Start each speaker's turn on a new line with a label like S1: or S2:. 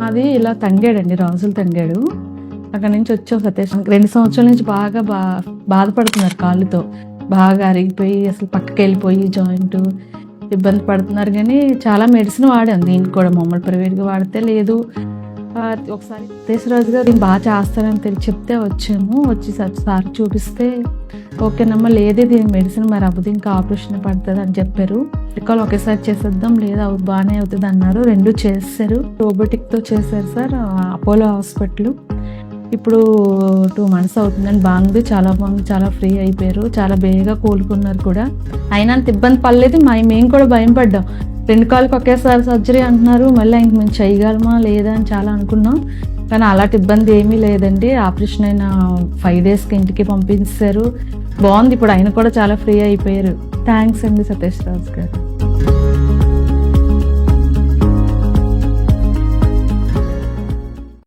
S1: అది ఇలా తంగాడండి, రాజులు తంగాడు. అక్కడ నుంచి వచ్చాం సతీష్. 2 సంవత్సరాల నుంచి బాగా బాధపడుతున్నారు కాళ్ళతో. బాగా అరిగిపోయి అసలు పక్కకి వెళ్ళిపోయి జాయింట్ ఇబ్బంది పడుతున్నారు. కానీ చాలా మెడిసిన్ వాడాం దీనికి కూడా, మమ్మల్ని ప్రైవేట్గా వాడితే లేదు. ఒకసారి సతీష్ రాజు గారు నేను బాగా చేస్తానని చెప్తే వచ్చాము. వచ్చి సార్ చూపిస్తే ఓకేనమ్మా, లేదు దీని మెడిసిన్ మరి అవ్వదు, ఇంకా ఆపరేషన్ పడుతుంది అని చెప్పారు. రికాల్ ఒకేసారి చేసేద్దాం, లేదా బాగానే అవుతుంది అన్నారు. 2 చేశారు. రోబోటిక్తో చేశారు సార్, అపోలో హాస్పిటల్. ఇప్పుడు 2 months అవుతుందండి. బాగుంది, చాలా బాగుంది, చాలా ఫ్రీ అయిపోయారు, చాలా బేగా కోలుకున్నారు కూడా. అయినా అంత ఇబ్బంది పడలేదు. మేము కూడా భయం పడ్డాం. 2 కాళ్ళకి ఒకేసారి సర్జరీ అంటున్నారు, మళ్ళీ ఇంక మేము చేయగలమా లేదా అని చాలా అనుకున్నాం. కానీ అలాంటి ఇబ్బంది ఏమీ లేదండి. ఆపరేషన్ అయిన 5 daysకి ఇంటికి పంపించారు. బాగుంది, ఇప్పుడు ఆయన కూడా చాలా ఫ్రీ అయిపోయారు. థ్యాంక్స్ అండి సతీష్ రాజు గారు.